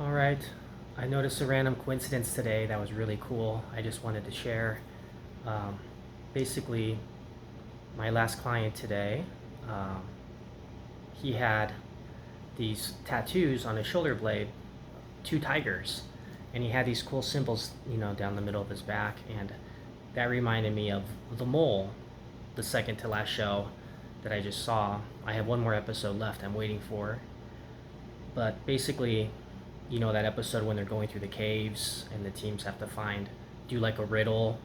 All right. I noticed a random coincidence today that was really cool. I just wanted to share. Um, Basically, my last client today, um, he had these tattoos on his shoulder blade, two tigers, and he had these cool symbols, down the middle of his back, and that reminded me of the mole, the second to last show that I just saw. I have one more episode left. I'm waiting for, but basically, that episode when they're going through the caves and the teams have to do like a riddle,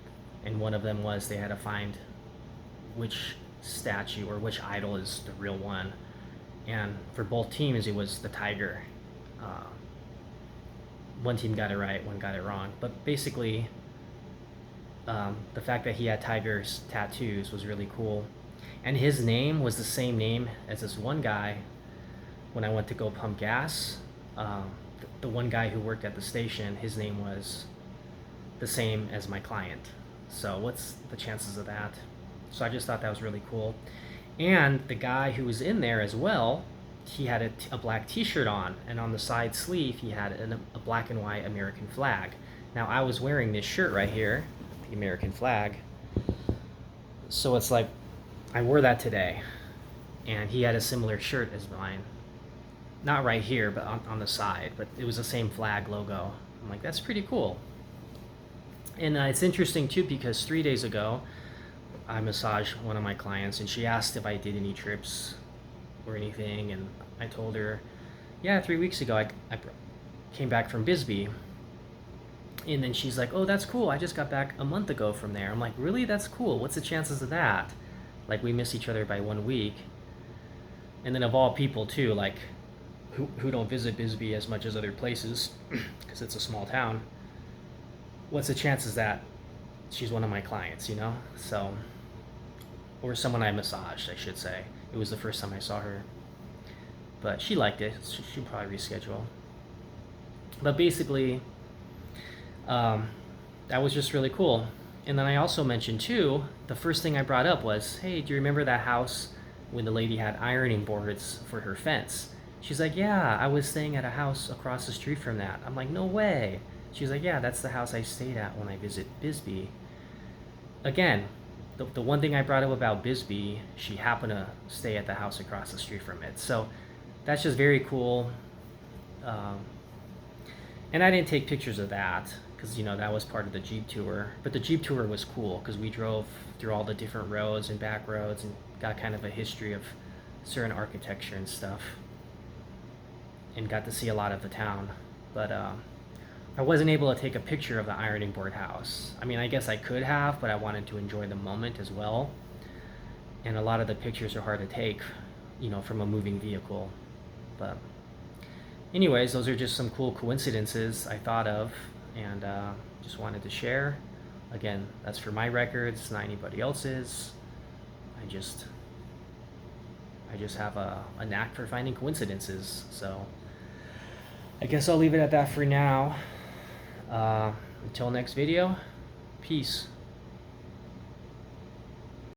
and one of them was they had to find which statue or which idol is the real one. And for both teams, it was the tiger. Uh, one team got it right, one got it wrong. But basically, the fact that he had tiger's tattoos was really cool. And his name was the same name as this one guy when I went to go pump gas. The one guy who worked at the station, his name was the same as my client. So what's the chances of that? So I just thought that was really cool. And the guy who was in there as well, he had a black T-shirt on, and on the side sleeve he had a black and white American flag. Now I was wearing this shirt right here, the American flag. So it's like I wore that today, and he had a similar shirt as mine. Not right here, but on the side. But it was the same flag logo. I'm like, that's pretty cool. And it's interesting too because 3 days ago, I massaged one of my clients, and she asked if I did any trips or anything, and I told her, yeah, 3 weeks ago I came back from Bisbee. And then she's like, oh, that's cool. I just got back a month ago from there. I'm like, really? That's cool. What's the chances of that? Like, we miss each other by 1 week. And then of all people too, like, who don't visit Bisbee as much as other places because it's a small town, what's the chances that she's one of my clients? So, or someone I massaged, I should say. It was the first time I saw her, but she liked it. She'll probably reschedule. But basically, that was just really cool. And then I also mentioned too, the first thing I brought up was, hey, do you remember that house when the lady had ironing boards for her fence? She's like, yeah, I was staying at a house across the street from that. I'm like, no way. She's like, yeah, that's the house I stayed at when I visit Bisbee. Again, the one thing I brought up about Bisbee, she happened to stay at the house across the street from it. So that's just very cool. Um, and I didn't take pictures of that because that was part of the Jeep tour. But the Jeep tour was cool because we drove through all the different roads and back roads and got kind of a history of certain architecture and stuff, and got to see a lot of the town. But I wasn't able to take a picture of the ironing board house. I mean, I guess I could have, but I wanted to enjoy the moment as well. And a lot of the pictures are hard to take, from a moving vehicle. But anyways, those are just some cool coincidences I thought of, and just wanted to share. Again, that's for my records, not anybody else's. I just have a knack for finding coincidences. So I guess I'll leave it at that for now. Until next video, peace.